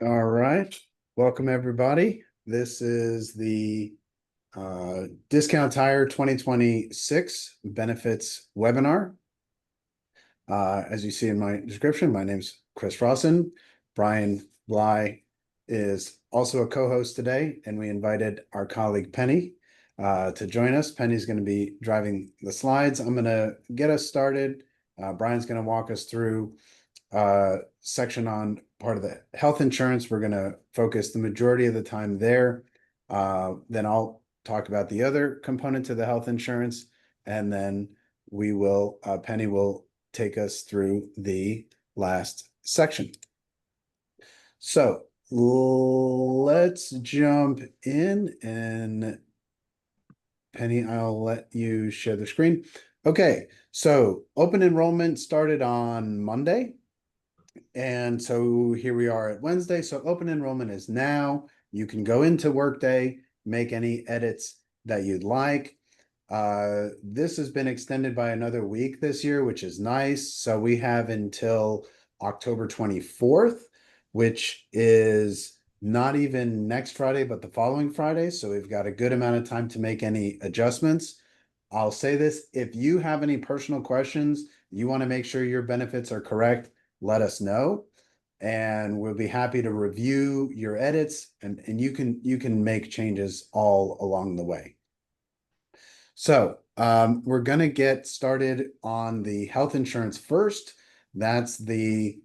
All right, welcome everybody. This is the Discount Tire 2026 benefits webinar. As you see in my description, my name's Chris Frosson. Brian Bly is also a co-host today, and we invited our colleague Penny to join us. Penny's going to be driving the slides. I'm going to get us started. Brian's going to walk us through section on part of the health insurance. We're going to focus the majority of the time there. Then I'll talk about the other component to the health insurance, and then we will, Penny will take us through the last section. So let's jump in, and Penny, I'll let you share the screen. Okay, so open enrollment started on Monday. And so here we are at Wednesday. So open enrollment is now. You can go into Workday, make any edits that you'd like. This has been extended by another week this year, which is nice. So we have until October 24th, which is not even next Friday, but the following Friday. So we've got a good amount of time to make any adjustments. I'll say this, if you have any personal questions, you want to make sure your benefits are correct, let us know, and we'll be happy to review your edits, and you can make changes all along the way. So we're going to get started on the health insurance first. That's the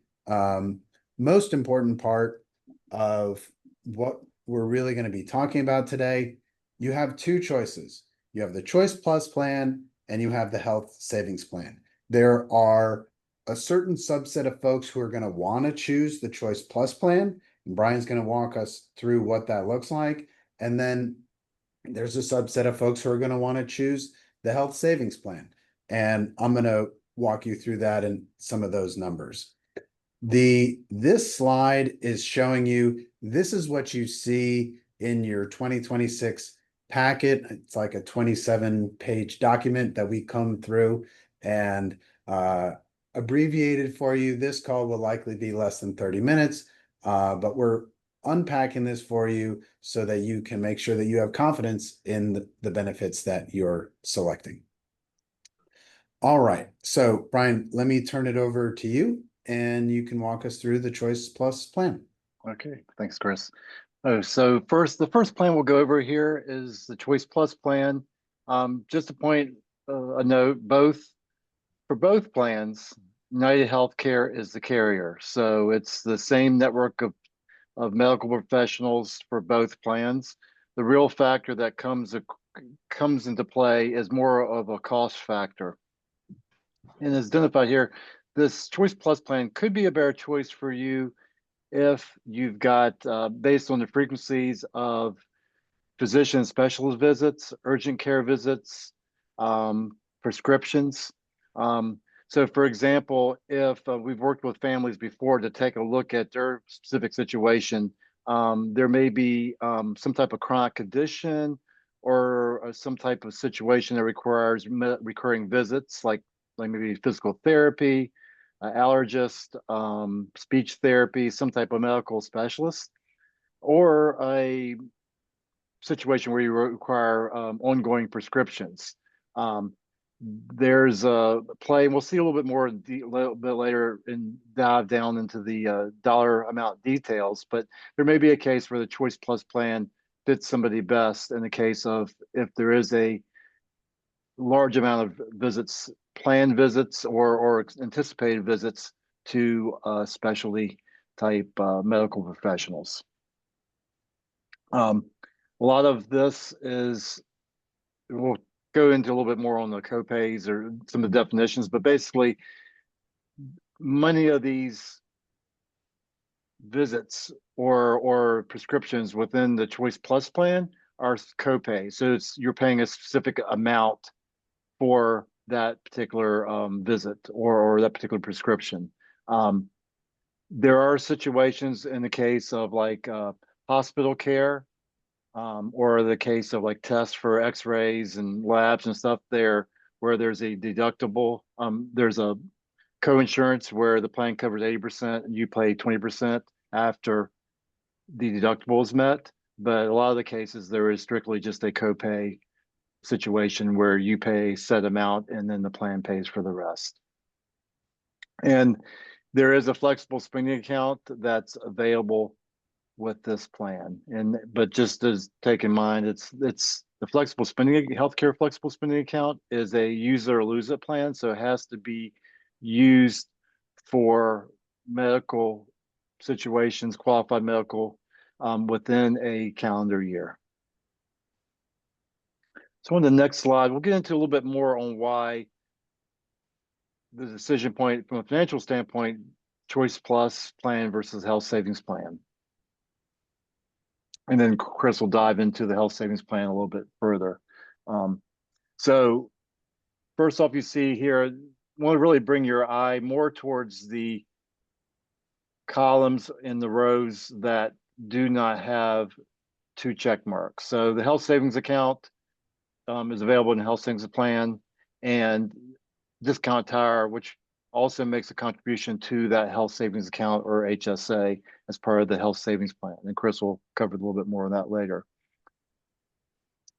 most important part of what we're really going to be talking about today. You have two choices. You have the Choice Plus plan and you have the Health Savings Plan. There are a certain subset of folks who are going to want to choose the Choice Plus plan, and Brian's going to walk us through what that looks like. And then there's a subset of folks who are going to want to choose the Health Savings Plan, and I'm going to walk you through that and some of those numbers. This slide is showing you, this is what you see in your 2026 packet. It's like a 27-page document that we come through and abbreviated for you. This call will likely be less than 30 minutes, but we're unpacking this for you so that you can make sure that you have confidence in the benefits that you're selecting. All right, so Brian, let me turn it over to you, and you can walk us through the Choice Plus plan. Okay, thanks, Chris. So the first plan we'll go over here is the Choice Plus plan. Just to point a note, for both plans, United Healthcare is the carrier. So it's the same network of medical professionals for both plans. The real factor that comes into play is more of a cost factor. And as identified here, this Choice Plus plan could be a better choice for you if you've got, based on the frequencies of physician specialist visits, urgent care visits, prescriptions. So for example, if we've worked with families before to take a look at their specific situation, there may be some type of chronic condition or some type of situation that requires recurring visits, like maybe physical therapy, allergist, speech therapy, some type of medical specialist, or a situation where you require ongoing prescriptions. There's a play, and we'll see a little bit more a little bit later and dive down into the dollar amount details, but there may be a case where the Choice Plus plan fits somebody best in the case of if there is a large amount of visits, planned visits or anticipated visits to specialty type medical professionals. A lot of this is, we'll go into a little bit more on the copays or some of the definitions, but basically many of these visits or prescriptions within the Choice Plus plan are copay. So you're paying a specific amount for that particular visit or that particular prescription. There are situations in the case of like hospital care, or the case of like tests for x-rays and labs and stuff there, where there's a deductible. There's a co-insurance where the plan covers 80% and you pay 20% after the deductible is met. But a lot of the cases, there is strictly just a copay situation where you pay set amount and then the plan pays for the rest. And there is a flexible spending account that's available with this plan. But just as take in mind, it's the flexible spending healthcare flexible spending account is a use it or lose it plan, so it has to be used for medical situations, qualified medical, within a calendar year. So on the next slide, we'll get into a little bit more on why the decision point from a financial standpoint, Choice Plus plan versus health savings plan. And then Chris will dive into the health savings plan a little bit further. So first off, you see here, want to really bring your eye more towards the columns in the rows that do not have 2 check marks. So the health savings account is available in the health savings plan, and discount tire, which also makes a contribution to that health savings account or HSA as part of the health savings plan. And Chris will cover a little bit more of that later.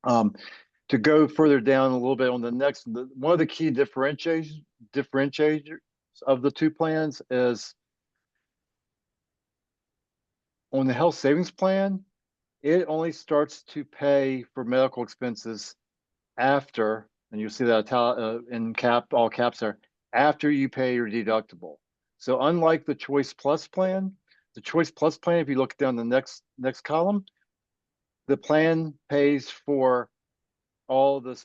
To go further down a little bit on the next, one of the key differentiators of the 2 plans is on the health savings plan, it only starts to pay for medical expenses after, and you'll see that in all caps there, after you pay your deductible. So unlike the Choice Plus plan, if you look down the next column, the plan pays for all the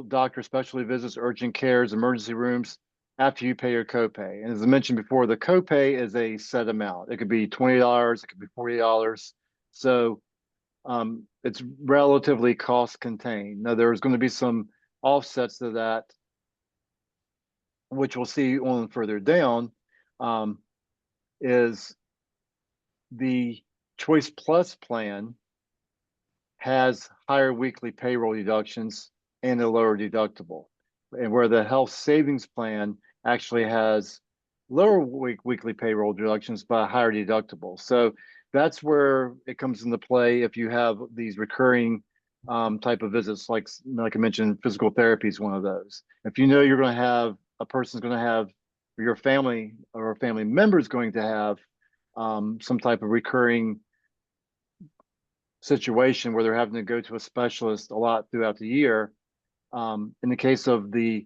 doctor specialty visits, urgent cares, emergency rooms after you pay your copay. And as I mentioned before, the copay is a set amount. It could be $20, it could be $40. So it's relatively cost contained. Now there's going to be some offsets to that, which we'll see on further down, is the Choice Plus plan has higher weekly payroll deductions and a lower deductible, and where the health savings plan actually has lower weekly payroll deductions but a higher deductible. So that's where it comes into play if you have these recurring type of visits, like I mentioned, physical therapy is one of those. If you know you're going to have a person's going to have, or your family or a family member is going to have some type of recurring situation where they're having to go to a specialist a lot throughout the year. In the case of the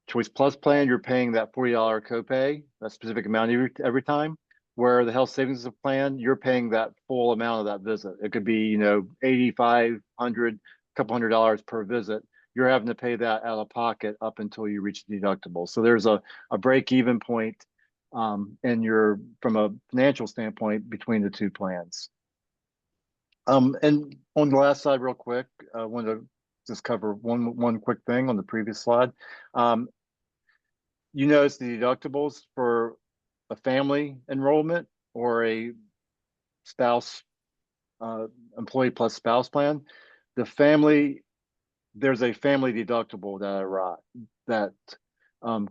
Choice Plus plan, you're paying that $40 copay, that specific amount every time. Where the health savings plan, you're paying that full amount of that visit. It could be, $85, $100, a couple $100 per visit. You're having to pay that out of pocket up until you reach the deductible. So there's a break-even point from a financial standpoint between the 2 plans. And on the last slide, real quick, I wanted to just cover one quick thing on the previous slide. You notice the deductibles for a family enrollment or a spouse, employee plus spouse plan. There's a family deductible that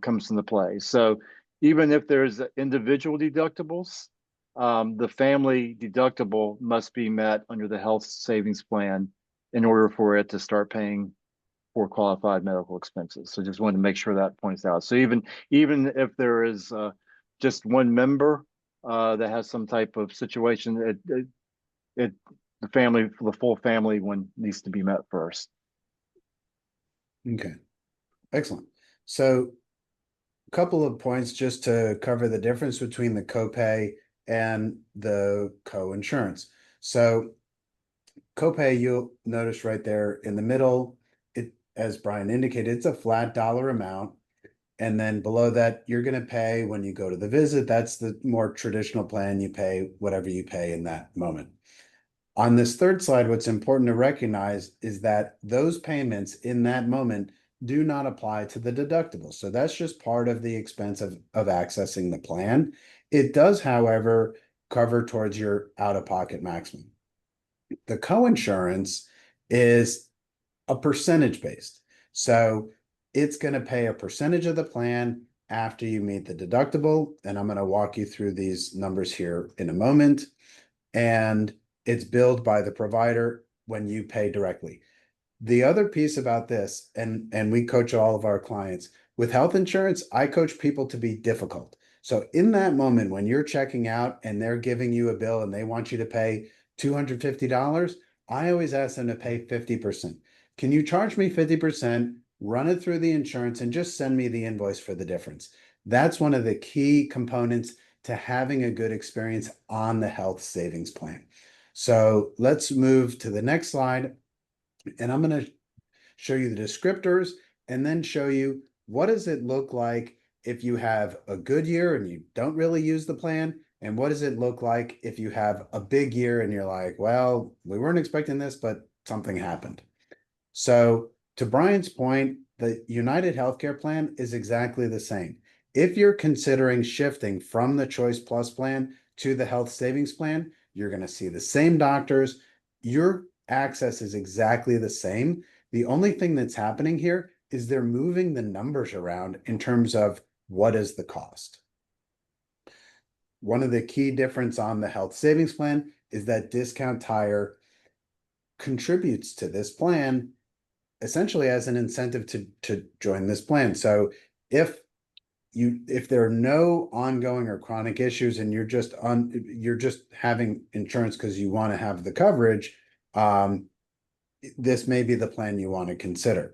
comes into play. So even if there's individual deductibles, the family deductible must be met under the health savings plan in order for it to start paying for qualified medical expenses. So just wanted to make sure that points out. So even if there is just one member that has some type of situation, the full family one needs to be met first. Okay, excellent. So a couple of points just to cover the difference between the copay and the co-insurance. So copay, you'll notice right there in the middle, as Brian indicated, it's a flat dollar amount. And then below that, you're going to pay when you go to the visit. That's the more traditional plan. You pay whatever you pay in that moment. On this third slide, what's important to recognize is that those payments in that moment do not apply to the deductible. So that's just part of the expense of accessing the plan. It does, however, cover towards your out-of-pocket maximum. The co-insurance is a percentage based. So it's going to pay a percentage of the plan after you meet the deductible. And I'm going to walk you through these numbers here in a moment. And it's billed by the provider when you pay directly. The other piece about this, and we coach all of our clients with health insurance, I coach people to be difficult. So in that moment when you're checking out and they're giving you a bill and they want you to pay $250, I always ask them to pay 50%. Can you charge me 50%, run it through the insurance, and just send me the invoice for the difference? That's one of the key components to having a good experience on the health savings plan. So let's move to the next slide. And I'm going to show you the descriptors and then show you what does it look like if you have a good year and you don't really use the plan, and what does it look like if you have a big year and you're like, well, we weren't expecting this, but something happened. So to Brian's point, the United Healthcare plan is exactly the same. If you're considering shifting from the Choice Plus plan to the Health Savings plan, you're going to see the same doctors. Your access is exactly the same. The only thing that's happening here is they're moving the numbers around in terms of what is the cost. One of the key difference on the Health Savings plan is that Discount Tire contributes to this plan essentially as an incentive to join this plan. So if there are no ongoing or chronic issues and you're just having insurance because you want to have the coverage, this may be the plan you want to consider.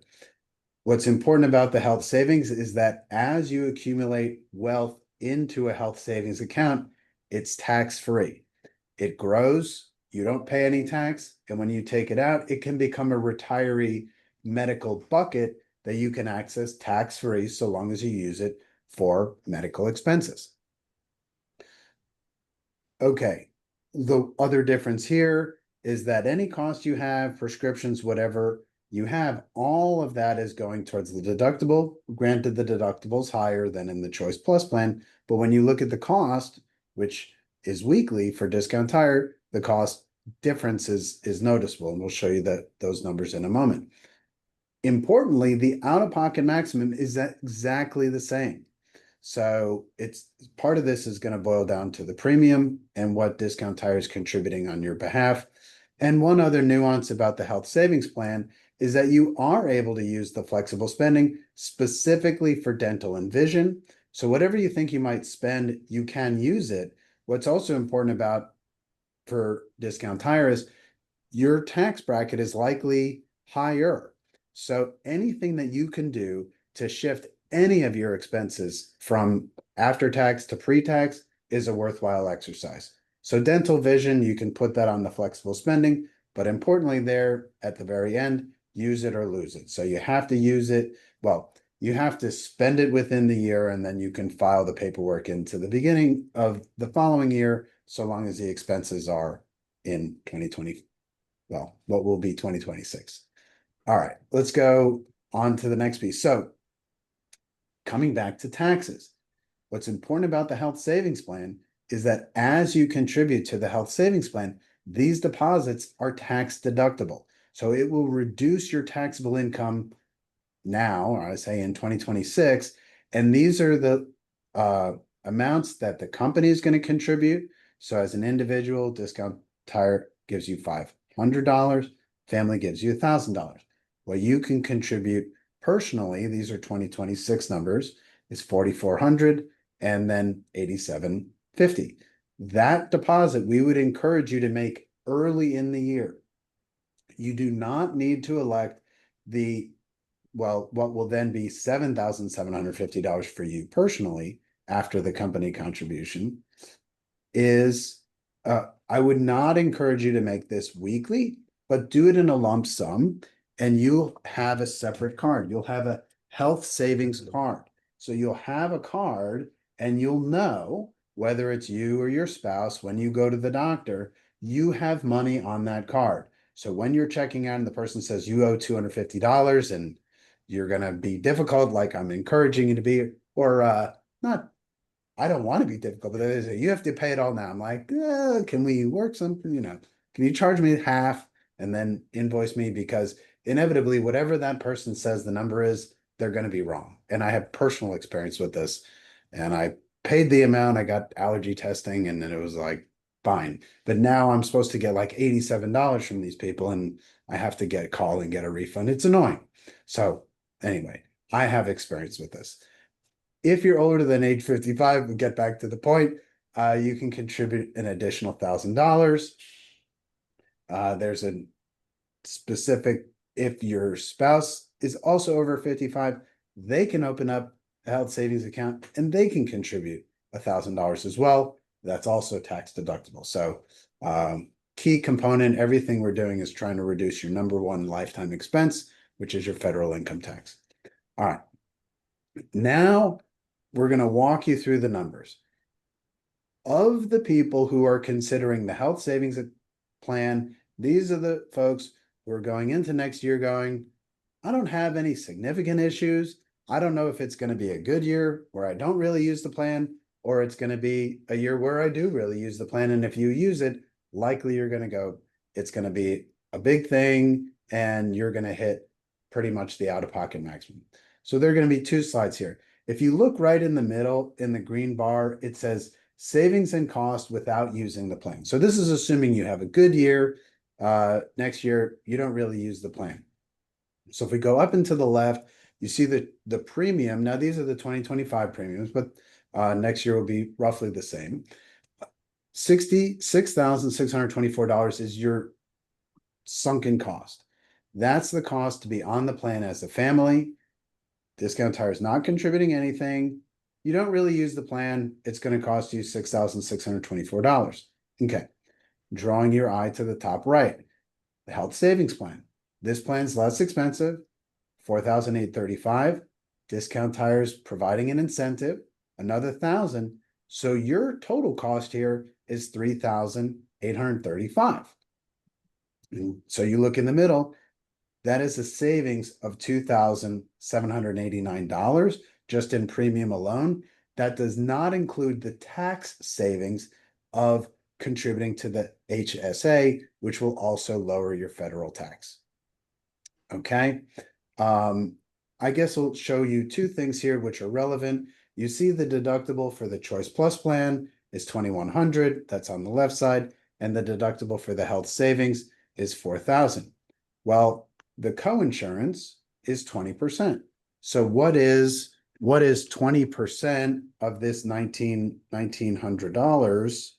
What's important about the health savings is that as you accumulate wealth into a health savings account, it's tax-free. It grows, you don't pay any tax, and when you take it out, it can become a retiree medical bucket that you can access tax-free so long as you use it for medical expenses. Okay, the other difference here is that any cost you have, prescriptions, whatever you have, all of that is going towards the deductible. Granted, the deductible is higher than in the Choice Plus plan, but when you look at the cost, which is weekly for Discount Tire, the cost difference is noticeable, and we'll show you those numbers in a moment. Importantly, the out-of-pocket maximum is exactly the same. So it's part of this is going to boil down to the premium and what Discount Tire is contributing on your behalf. And one other nuance about the health savings plan is that you are able to use the flexible spending specifically for dental and vision. So whatever you think you might spend, you can use it. What's also important about for Discount Tire is your tax bracket is likely higher. So anything that you can do to shift any of your expenses from after tax to pre-tax is a worthwhile exercise. So dental vision, you can put that on the flexible spending, but importantly there at the very end, use it or lose it. So you have to use it. Well, you have to spend it within the year and then you can file the paperwork into the beginning of the following year, so long as the expenses are in 2020. Well, what will be 2026. All right, let's go on to the next piece. So coming back to taxes, what's important about the health savings plan is that as you contribute to the health savings plan, these deposits are tax deductible. So it will reduce your taxable income now, or I say in 2026. And these are the amounts that the company is going to contribute. So as an individual, Discount Tire gives you $500, family gives you $1,000. What you can contribute personally, these are 2026 numbers, is 4,400 and then 8,750. That deposit we would encourage you to make early in the year. You do not need to elect what will then be $7,750 for you personally after the company contribution is I would not encourage you to make this weekly, but do it in a lump sum and you'll have a separate card. You'll have a health savings card. So you'll have a card and you'll know whether it's you or your spouse, when you go to the doctor, you have money on that card. So when you're checking out and the person says you owe $250 and you're going to be difficult, like I'm encouraging you to be, or not, I don't want to be difficult, but they say, you have to pay it all now. I'm like, can we work something? Can you charge me half and then invoice me? Because inevitably, whatever that person says the number is, they're going to be wrong. And I have personal experience with this. And I paid the amount, I got allergy testing, and then it was like fine. But now I'm supposed to get like $87 from these people, and I have to call and get a refund. It's annoying. So anyway, I have experience with this. If you're older than age 55, we get back to the point, you can contribute an additional $1,000. There's a specific, if your spouse is also over 55, they can open up a health savings account and they can contribute $1,000 as well. That's also tax deductible. So key component, everything we're doing is trying to reduce your number one lifetime expense, which is your federal income tax. All right. Now we're going to walk you through the numbers. Of the people who are considering the health savings plan, these are the folks who are going into next year going, I don't have any significant issues. I don't know if it's going to be a good year where I don't really use the plan, or it's going to be a year where I do really use the plan. And if you use it, likely you're going to go, it's going to be a big thing and you're going to hit pretty much the out-of-pocket maximum. So there are going to be two slides here. If you look right in the middle in the green bar, it says savings and cost without using the plan. So this is assuming you have a good year. Next year, you don't really use the plan. So if we go up and to the left, you see the premium. Now, these are the 2025 premiums, but next year will be roughly the same. $66,624 is your sunken cost. That's the cost to be on the plan as a family. Discount Tire is not contributing anything. You don't really use the plan. It's going to cost you $6,624. Okay. Drawing your eye to the top right, the health savings plan. This plan's less expensive, $4,835. Discount Tires providing an incentive, another $1,000. So your total cost here is $3,835. So you look in the middle, that is a savings of $2,789 just in premium alone. That does not include the tax savings of contributing to the HSA, which will also lower your federal tax. Okay. I guess I'll show you two things here which are relevant. You see the deductible for the Choice Plus plan is $2,100. That's on the left side. And the deductible for the health savings is $4,000. Well, the coinsurance is 20%. So what is 20% of this $1,900?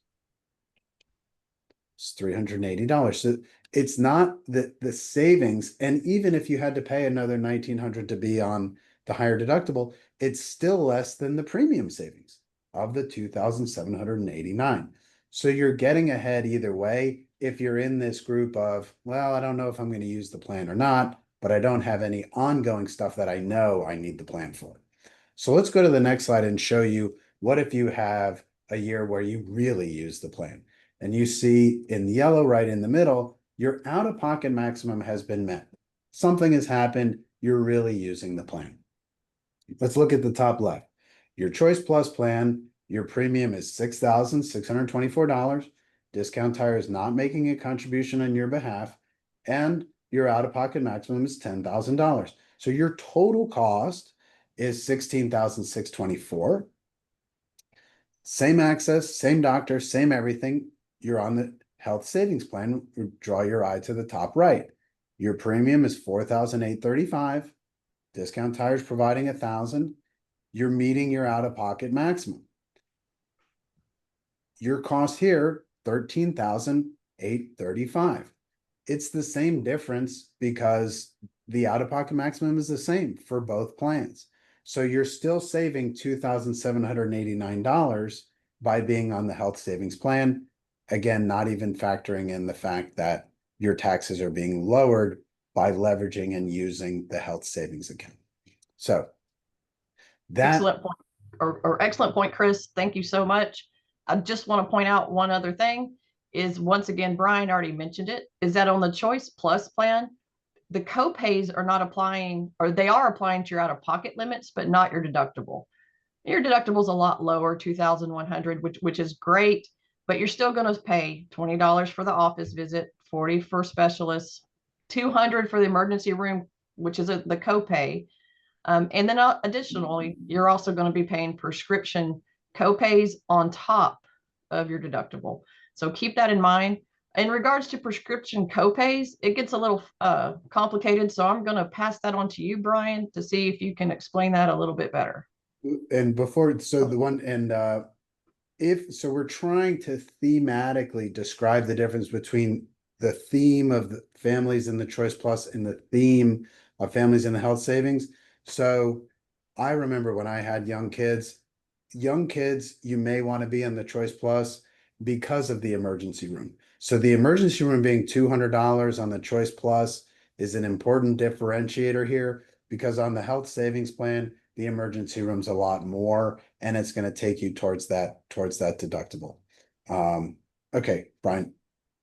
It's $380. So it's not the savings. And even if you had to pay another $1,900 to be on the higher deductible, it's still less than the premium savings of the $2,789. So you're getting ahead either way. If you're in this group of, well, I don't know if I'm going to use the plan or not, but I don't have any ongoing stuff that I know I need the plan for. So let's go to the next slide and show you what if you have a year where you really use the plan. And you see in yellow right in the middle, your out-of-pocket maximum has been met. Something has happened. You're really using the plan. Let's look at the top left. Your Choice Plus plan, your premium is $6,624. Discount Tire is not making a contribution on your behalf, and your out-of-pocket maximum is $10,000. So your total cost is $16,624. Same access, same doctor, same everything. You're on the health savings plan. Draw your eye to the top right. Your premium is $4,835. Discount Tire's providing $1,000. You're meeting your out-of-pocket maximum. Your cost here, $13,835. It's the same difference because the out-of-pocket maximum is the same for both plans. So you're still saving $2,789 by being on the health savings plan. Again, not even factoring in the fact that your taxes are being lowered by leveraging and using the health savings account. So that excellent point, or excellent point, Chris. Thank you so much. I just want to point out one other thing is, once again, Brian already mentioned it, is that on the Choice Plus plan, the copays are not applying, or they are applying to your out-of-pocket limits, but not your deductible. Your deductible is a lot lower, $2,100, which is great, but you're still going to pay $20 for the office visit, $40 for specialists, $200 for the emergency room, which is the copay. And then additionally, you're also going to be paying prescription copays on top of your deductible. So keep that in mind. In regards to prescription copays, it gets a little complicated. So I'm going to pass that on to you, Brian, to see if you can explain that a little bit better. And before, so the one, and if, so we're trying to thematically describe the difference between the theme of the families in the Choice Plus and the theme of families in the health savings. So I remember when I had young kids, you may want to be in the Choice Plus because of the emergency room. So the emergency room being $200 on the Choice Plus is an important differentiator here, because on the health savings plan, the emergency room's a lot more, and it's going to take you towards that deductible. Okay, Brian,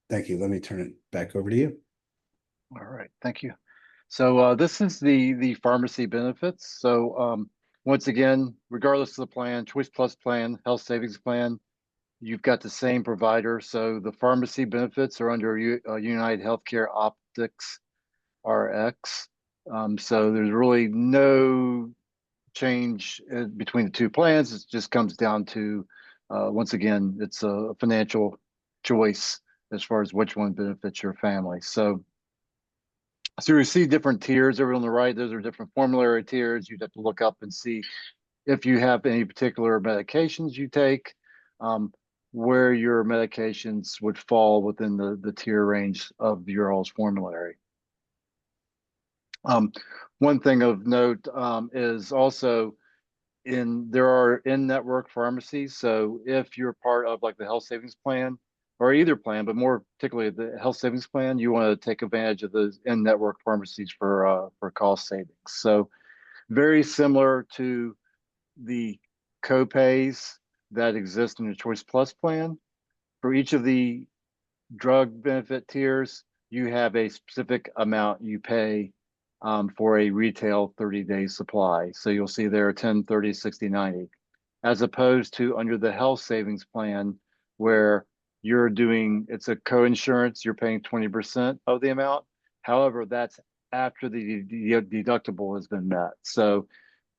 thank you. Let me turn it back over to you. All right, thank you. So this is the pharmacy benefits. So once again, regardless of the plan, Choice Plus plan, health savings plan, you've got the same provider. So the pharmacy benefits are under United Healthcare Optics RX. So there's really no change between the two plans. It just comes down to, once again, it's a financial choice as far as which one benefits your family. So you see different tiers over on the right. Those are different formulary tiers. You'd have to look up and see if you have any particular medications you take, where your medications would fall within the tier range of your all's formulary. One thing of note is also there are in-network pharmacies. So if you're part of like the health savings plan or either plan, but more particularly the health savings plan, you want to take advantage of those in-network pharmacies for cost savings. So very similar to the copays that exist in the Choice Plus plan. For each of the drug benefit tiers, you have a specific amount you pay for a retail 30-day supply. So you'll see there 10, 30, 60, 90, as opposed to under the health savings plan where it's a co-insurance, you're paying 20% of the amount. However, that's after the deductible has been met. So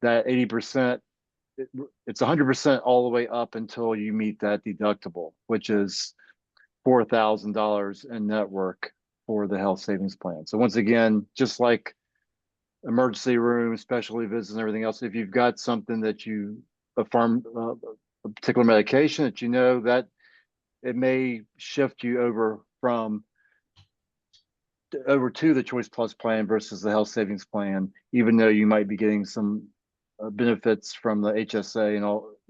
that 80%, it's 100% all the way up until you meet that deductible, which is $4,000 in network for the health savings plan. So once again, just like emergency room, specialty visits, and everything else, if you've got something that a particular medication that you know that it may shift you over to the Choice Plus plan versus the health savings plan, even though you might be getting some benefits from the HSA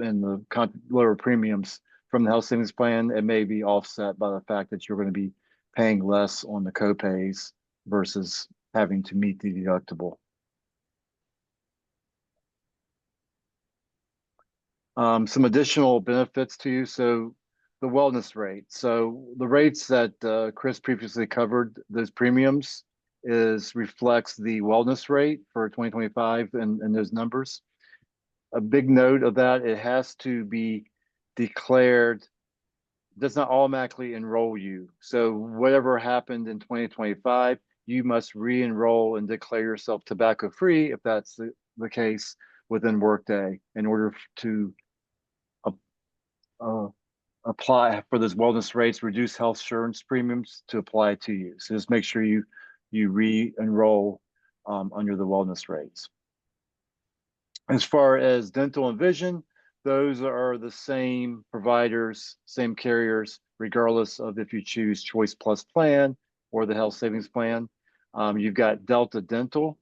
and the lower premiums from the health savings plan, it may be offset by the fact that you're going to be paying less on the copays versus having to meet the deductible. Some additional benefits to you. So the wellness rate. So the rates that Chris previously covered, those premiums reflects the wellness rate for 2025 and those numbers. A big note of that, it has to be declared, does not automatically enroll you. So whatever happened in 2025, you must re-enroll and declare yourself tobacco free if that's the case within Workday in order to apply for those wellness rates, reduce health insurance premiums to apply to you. So just make sure you re-enroll under the wellness rates. As far as dental and vision, those are the same providers, same carriers, regardless of if you choose Choice Plus plan or the health savings plan. You've got Delta Dental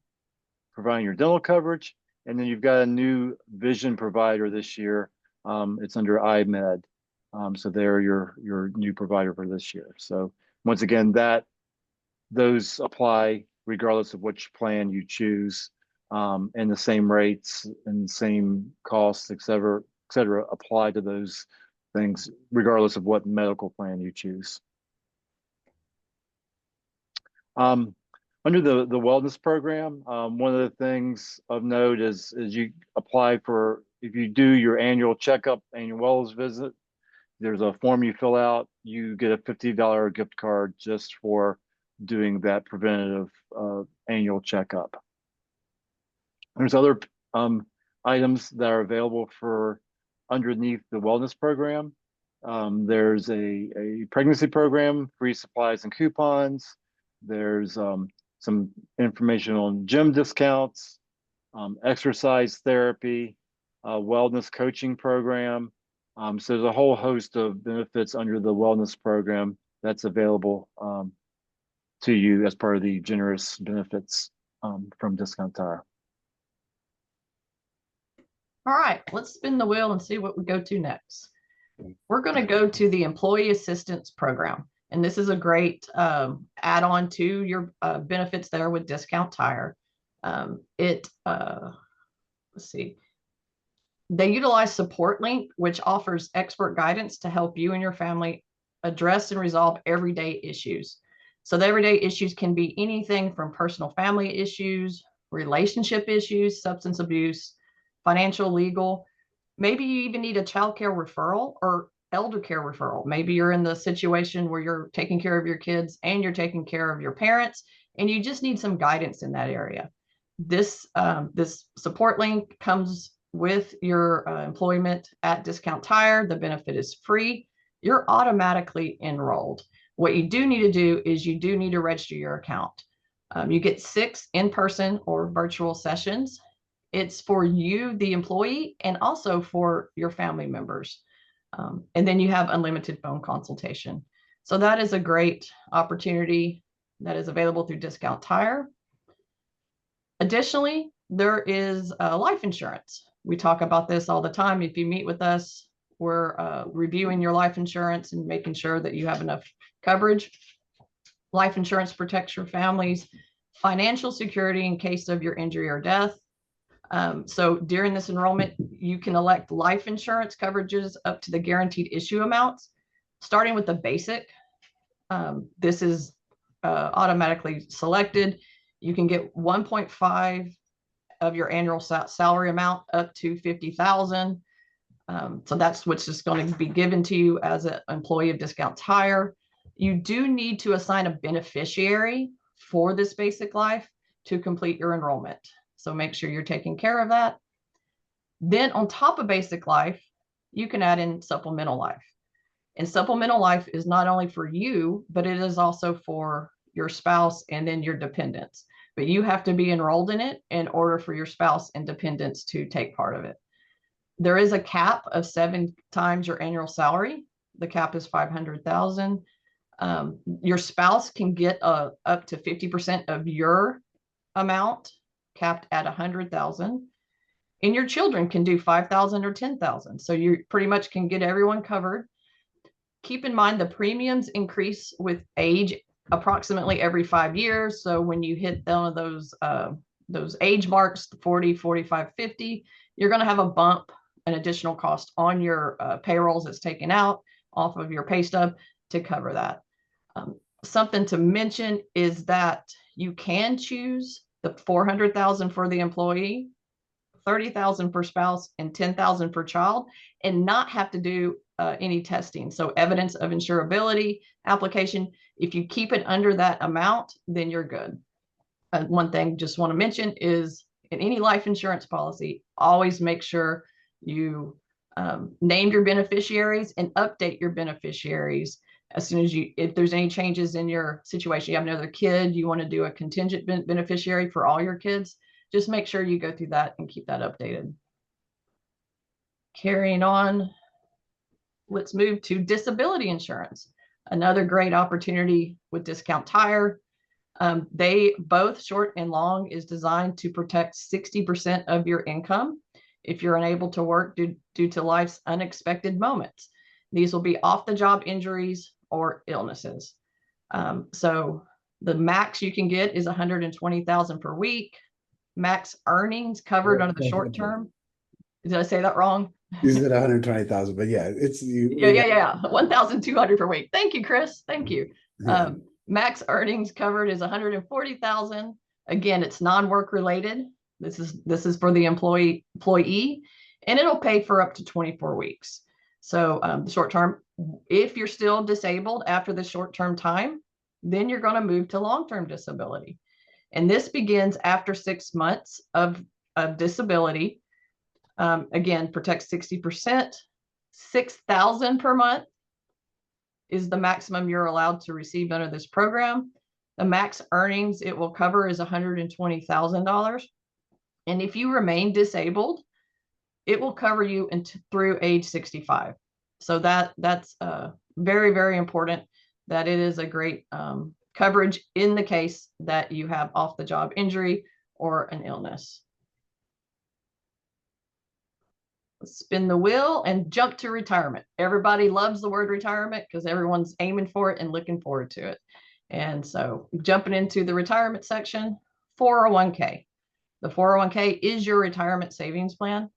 providing your dental coverage, and then you've got a new vision provider this year. It's under iMed. So they're your new provider for this year. So once again, those apply regardless of which plan you choose, and the same rates and same costs, et cetera, apply to those things regardless of what medical plan you choose. Under the wellness program, one of the things of note is you apply for, if you do your annual checkup, annual wellness visit, there's a form you fill out, you get a $50 gift card just for doing that preventative annual checkup. There's other items that are available for underneath the wellness program. There's a pregnancy program, free supplies and coupons. There's some information on gym discounts, exercise therapy, wellness coaching program. So there's a whole host of benefits under the wellness program that's available to you as part of the generous benefits from Discount Tire. All right, let's spin the wheel and see what we go to next. We're going to go to the Employee Assistance Program. And this is a great add-on to your benefits there with Discount Tire. Let's see. They utilize Support Link, which offers expert guidance to help you and your family address and resolve everyday issues. So the everyday issues can be anything from personal family issues, relationship issues, substance abuse, financial, legal. Maybe you even need a child care referral or elder care referral. Maybe you're in the situation where you're taking care of your kids and you're taking care of your parents, and you just need some guidance in that area. This Support Link comes with your employment at Discount Tire. The benefit is free. You're automatically enrolled. What you do need to do is you do need to register your account. You get 6 in-person or virtual sessions. It's for you, the employee, and also for your family members. And then you have unlimited phone consultation. So that is a great opportunity that is available through Discount Tire. Additionally, there is life insurance. We talk about this all the time. If you meet with us, we're reviewing your life insurance and making sure that you have enough coverage. Life insurance protects your family's financial security in case of your injury or death. So during this enrollment, you can elect life insurance coverages up to the guaranteed issue amounts, starting with the basic. This is automatically selected. You can get 1.5 of your annual salary amount up to $50,000. So that's what's just going to be given to you as an employee of Discount Tire. You do need to assign a beneficiary for this basic life to complete your enrollment. So make sure you're taking care of that. Then on top of basic life, you can add in supplemental life. And supplemental life is not only for you, but it is also for your spouse and then your dependents. But you have to be enrolled in it in order for your spouse and dependents to take part of it. There is a cap of 7 times your annual salary. The cap is $500,000. Your spouse can get up to 50% of your amount, capped at $100,000. And your children can do $5,000 or $10,000. So you pretty much can get everyone covered. Keep in mind the premiums increase with age approximately every 5 years. So when you hit one of those age marks, 40, 45, 50, you're going to have a bump, an additional cost on your payrolls that's taken out off of your pay stub to cover that. Something to mention is that you can choose the $400,000 for the employee, $30,000 per spouse, and $10,000 per child, and not have to do any testing. So evidence of insurability application, if you keep it under that amount, then you're good. One thing just want to mention is in any life insurance policy, always make sure you name your beneficiaries and update your beneficiaries as soon as if there's any changes in your situation, you have another kid, you want to do a contingent beneficiary for all your kids, just make sure you go through that and keep that updated. Carrying on, let's move to disability insurance. Another great opportunity with Discount Tire. They both short and long is designed to protect 60% of your income if you're unable to work due to life's unexpected moments. These will be off-the-job injuries or illnesses. So the max you can get is $120,000 per week. Max earnings covered under the short term. Did I say that wrong? You said 120,000, but yeah, it's you. Yeah. 1,200 per week. Thank you, Chris. Thank you. Max earnings covered is 140,000. Again, it's non-work related. This is for the employee, and it'll pay for up to 24 weeks. So the short term, if you're still disabled after the short-term time, then you're going to move to long-term disability. And this begins after 6 months of disability. Again, protects 60%, $6,000 per month is the maximum you're allowed to receive under this program. The max earnings it will cover is $120,000. And if you remain disabled, it will cover you through age 65. So that's very, very important that it is a great coverage in the case that you have off the job injury or an illness. Let's spin the wheel and jump to retirement. Everybody loves the word retirement because everyone's aiming for it and looking forward to it. And so jumping into the retirement section, 401k. The 401k is your retirement savings plan.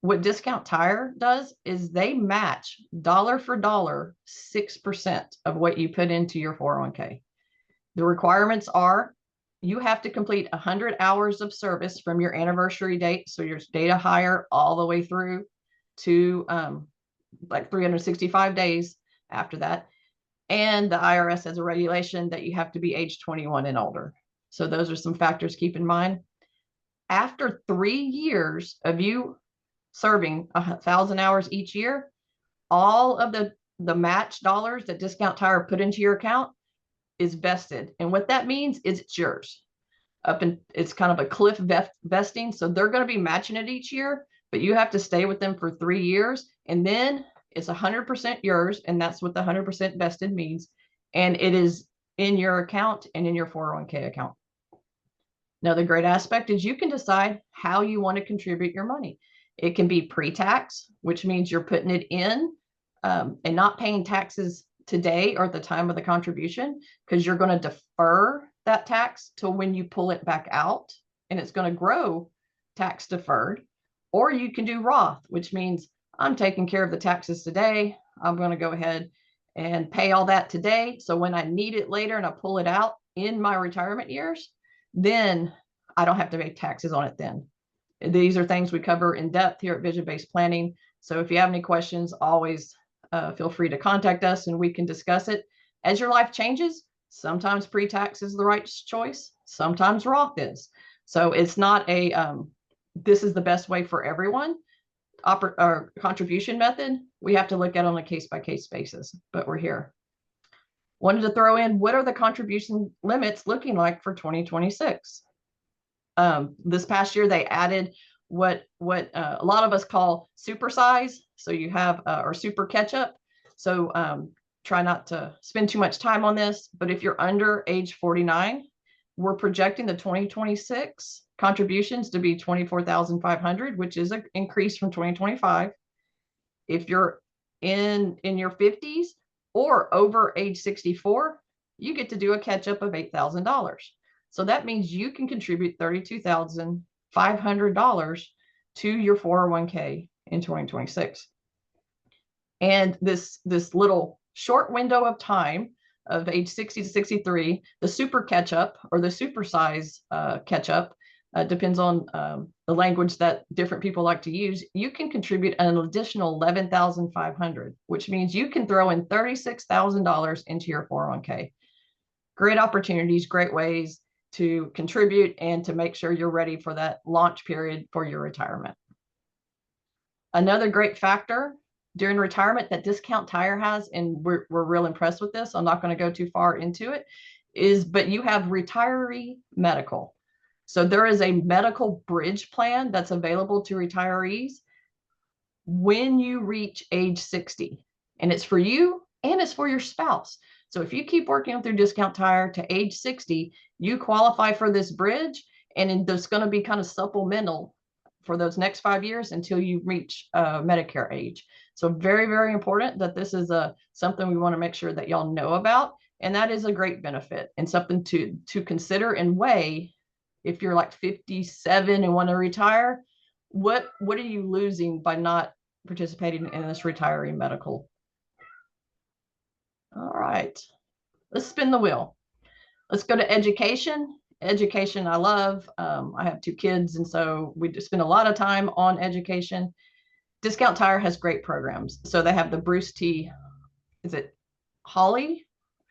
What Discount Tire does is they match dollar for dollar 6% of what you put into your 401k. The requirements are you have to complete 100 hours of service from your anniversary date. So your date of hire all the way through to like 365 days after that. And the IRS has a regulation that you have to be age 21 and older. So those are some factors to keep in mind. After 3 years of you serving 1,000 hours each year, all of the match dollars that Discount Tire put into your account is vested. And what that means is it's yours. It's kind of a cliff vesting. So they're going to be matching it each year, but you have to stay with them for 3 years. And then it's 100% yours. And that's what the 100% vested means. And it is in your account and in your 401k account. Now, the great aspect is you can decide how you want to contribute your money. It can be pre-tax, which means you're putting it in and not paying taxes today or at the time of the contribution, because you're going to defer that tax till when you pull it back out, and it's going to grow tax deferred. Or you can do Roth, which means I'm taking care of the taxes today. I'm going to go ahead and pay all that today. So when I need it later and I pull it out in my retirement years, then I don't have to pay taxes on it then. These are things we cover in depth here at Vision-Based Planning. So if you have any questions, always feel free to contact us and we can discuss it. As your life changes, sometimes pre-tax is the right choice. Sometimes Roth is. So it's not a, this is the best way for everyone. Contribution method, we have to look at on a case-by-case basis, but we're here. Wanted to throw in, what are the contribution limits looking like for 2026? This past year, they added what a lot of us call super size. So you have, or super catch up. So try not to spend too much time on this, but if you're under age 49, we're projecting the 2026 contributions to be 24,500, which is an increase from 2025. If you're in your 50s or over age 64, you get to do a catch up of $8,000. So that means you can contribute $32,500 to your 401k in 2026. And this little short window of time of age 60 to 63, the super catch up or the super size catch up, depends on the language that different people like to use. You can contribute an additional $11,500, which means you can throw in $36,000 into your 401k. Great opportunities, great ways to contribute and to make sure you're ready for that launch period for your retirement. Another great factor during retirement that Discount Tire has, and we're real impressed with this, I'm not going to go too far into it, but you have retiree medical. So there is a medical bridge plan that's available to retirees when you reach age 60, and it's for you and it's for your spouse. So if you keep working through Discount Tire to age 60, you qualify for this bridge, and there's going to be kind of supplemental for those next 5 years until you reach Medicare age. So very, very important that this is something we want to make sure that y'all know about. And that is a great benefit and something to consider and weigh. If you're like 57 and want to retire, what are you losing by not participating in this retiree medical? All right, let's spin the wheel. Let's go to education. Education I love. I have 2 kids, and so we spend a lot of time on education. Discount Tire has great programs. So they have the Bruce T. Is it Holly?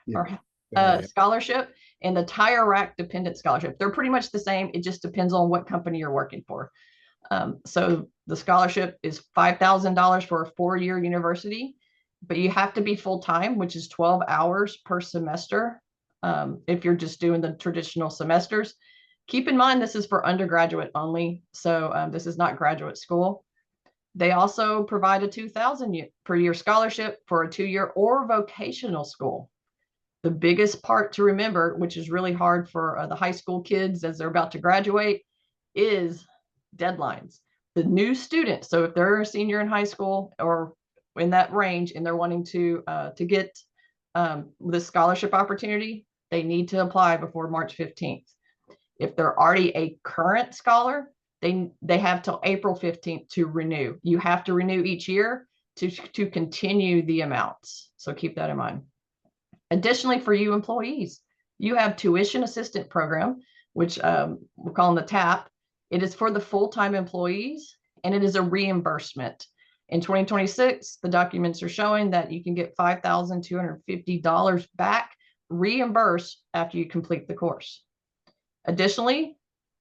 Yeah. Or scholarship and the Tire Rack Dependent Scholarship. They're pretty much the same. It just depends on what company you're working for. So the scholarship is $5,000 for a 4-year university. but you have to be full-time, which is 12 hours per semester. If you're just doing the traditional semesters, keep in mind, this is for undergraduate only. So this is not graduate school. They also provide a $2,000 per year scholarship for a 2-year or vocational school. The biggest part to remember, which is really hard for the high school kids as they're about to graduate, is deadlines. The new students, so if they're a senior in high school or in that range and they're wanting to get this scholarship opportunity, they need to apply before March 15th. If they're already a current scholar, they have till April 15th to renew. You have to renew each year to continue the amounts. So keep that in mind. Additionally, for you employees, you have tuition assistant program, which we're calling the TAP. It is for the full-time employees, and it is a reimbursement. In 2026, the documents are showing that you can get $5,250 back reimbursed after you complete the course. Additionally,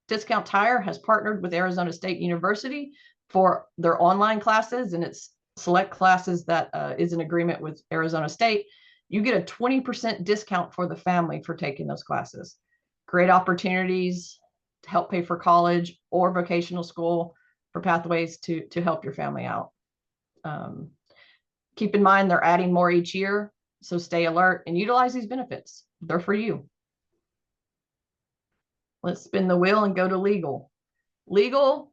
Discount Tire has partnered with Arizona State University for their online classes, and it's select classes that is in agreement with Arizona State. You get a 20% discount for the family for taking those classes. Great opportunities to help pay for college or vocational school for pathways to help your family out. Keep in mind, they're adding more each year, so stay alert and utilize these benefits. They're for you. Let's spin the wheel and go to legal. Legal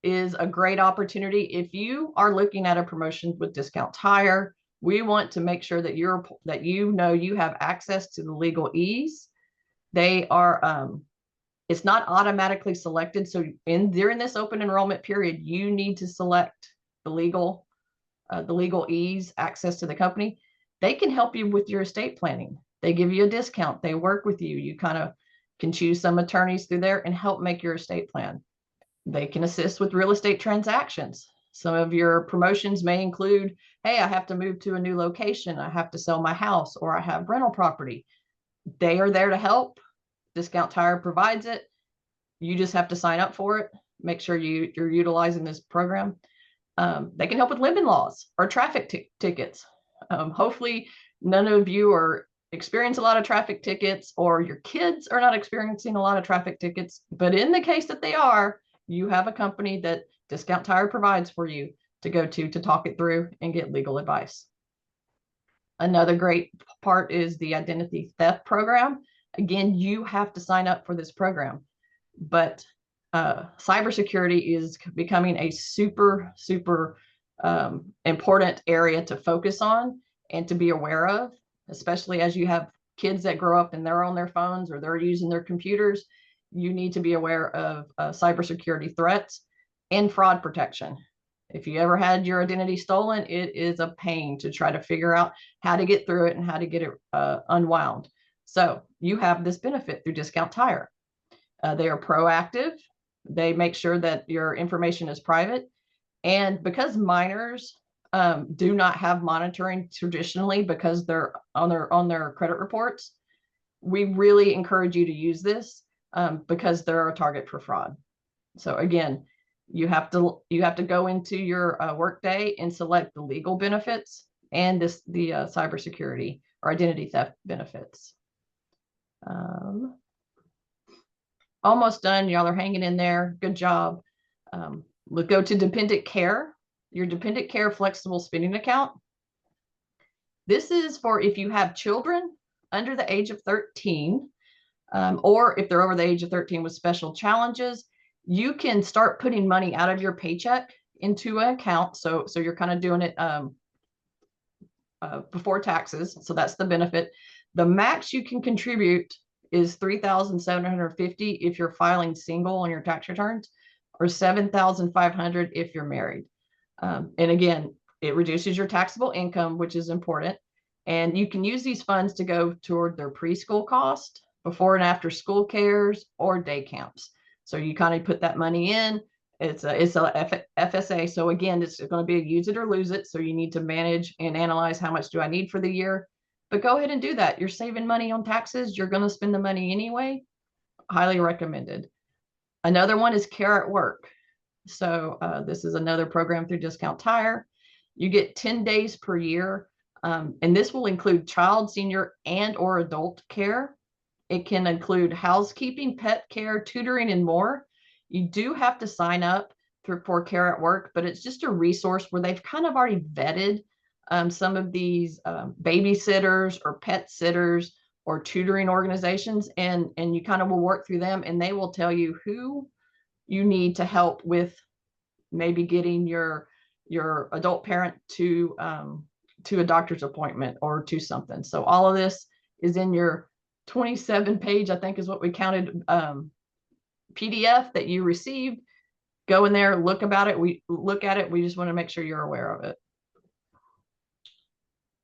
is a great opportunity. If you are looking at a promotion with Discount Tire, we want to make sure that you have access to the legal ease. They are it's not automatically selected. So during this open enrollment period, you need to select the legal ease access to the company. They can help you with your estate planning. They give you a discount. They work with you. You kind of can choose some attorneys through there and help make your estate plan. They can assist with real estate transactions. Some of your promotions may include, hey, I have to move to a new location. I have to sell my house, or I have rental property. They are there to help. Discount Tire provides it. You just have to sign up for it. Make sure you're utilizing this program. They can help with living laws or traffic tickets. Hopefully none of you are experience a lot of traffic tickets, or your kids are not experiencing a lot of traffic tickets. But in the case that they are, you have a company that Discount Tire provides for you to go to talk it through and get legal advice. Another great part is the identity theft program. Again, you have to sign up for this program, but cybersecurity is becoming a super important area to focus on and to be aware of, especially as you have kids that grow up and they're on their phones or they're using their computers. You need to be aware of cybersecurity threats and fraud protection. If you ever had your identity stolen, it is a pain to try to figure out how to get through it and how to get it unwound. So you have this benefit through Discount Tire. They are proactive. They make sure that your information is private. And because minors do not have monitoring traditionally because they're on their credit reports, we really encourage you to use this because they're a target for fraud. So again, you have to go into your workday and select the legal benefits and the cybersecurity or identity theft benefits. Almost done. Y'all are hanging in there. Good job. We'll go to dependent care. Your dependent care flexible spending account. This is for if you have children under the age of 13, or if they're over the age of 13 with special challenges, you can start putting money out of your paycheck into an account. So you're kind of doing it before taxes. So that's the benefit. The max you can contribute is $3,750 if you're filing single on your tax returns, or $7,500 if you're married. And again, it reduces your taxable income, which is important. And you can use these funds to go toward their preschool cost, before and after school cares, or day camps. So you kind of put that money in. It's a FSA. So again, it's going to be a use it or lose it. So you need to manage and analyze how much do I need for the year. But go ahead and do that. You're saving money on taxes. You're going to spend the money anyway. Highly recommended. Another one is Care at Work. So this is another program through Discount Tire. You get 10 days per year And this will include child, senior, and or adult care. It can include housekeeping, pet care, tutoring, and more. You do have to sign up for Care at Work, but it's just a resource where they've kind of already vetted some of these babysitters or pet sitters or tutoring organizations, and you kind of will work through them, and they will tell you who you need to help with maybe getting your adult parent to a doctor's appointment or to something. So all of this is in your 27 page, I think is what we counted, PDF that you received. Go in there, look about it. We look at it. We just want to make sure you're aware of it.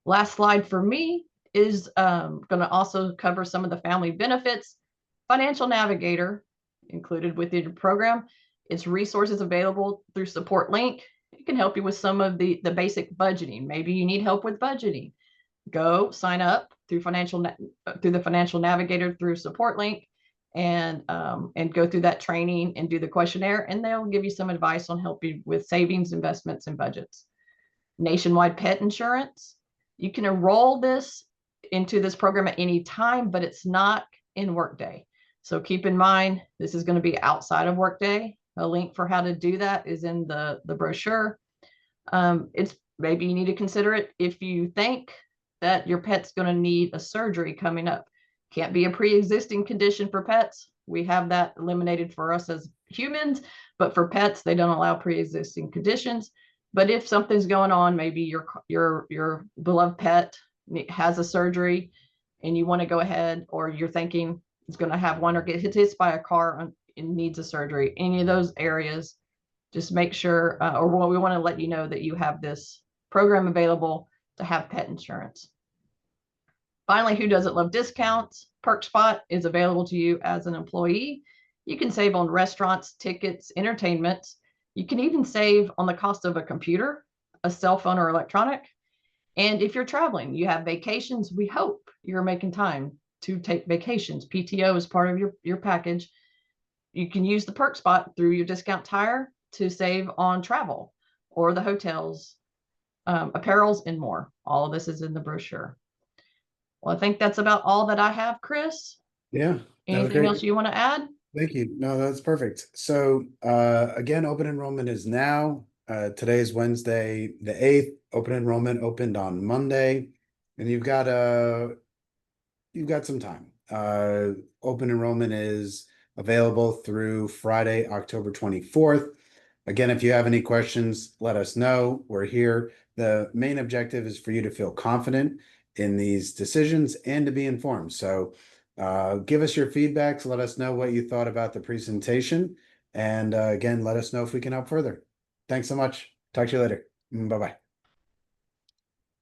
Last slide for me is going to also cover some of the family benefits. Financial Navigator included within your program. Its resources available through support link. It can help you with some of the basic budgeting. Maybe you need help with budgeting. Go sign up through the Financial Navigator through support link, and go through that training and do the questionnaire, and they'll give you some advice on help you with savings, investments, and budgets. Nationwide pet insurance. You can enroll into this program at any time, but it's not in Workday. So keep in mind, this is going to be outside of Workday. A link for how to do that is in the brochure. It's maybe you need to consider it if you think that your pet's going to need a surgery coming up. Can't be a pre-existing condition for pets. We have that eliminated for us as humans, but for pets, they don't allow pre-existing conditions. But if something's going on, maybe your beloved pet has a surgery and you want to go ahead, or you're thinking it's going to have one or get hit by a car and needs a surgery, any of those areas, just make sure, or we want to let you know that you have this program available to have pet insurance. Finally, who doesn't love discounts? PerkSpot is available to you as an employee. You can save on restaurants, tickets, entertainment. You can even save on the cost of a computer, a cell phone, or electronic. And if you're traveling, you have vacations, we hope you're making time to take vacations. PTO is part of your package. You can use the PerkSpot through your discount tire to save on travel or the hotels, apparels, and more. All of this is in the brochure. Well, I think that's about all that I have, Chris. Yeah. Anything else you want to add? Thank you. No, that's perfect. So again, open enrollment is now. Today is Wednesday, the 8th. Open enrollment opened on Monday, and you've got some time. Open enrollment is available through Friday, October 24th. Again, if you have any questions, let us know. We're here. The main objective is for you to feel confident in these decisions and to be informed. So give us your feedback. Let us know what you thought about the presentation. And again, let us know if we can help further. Thanks so much. Talk to you later. Bye-bye.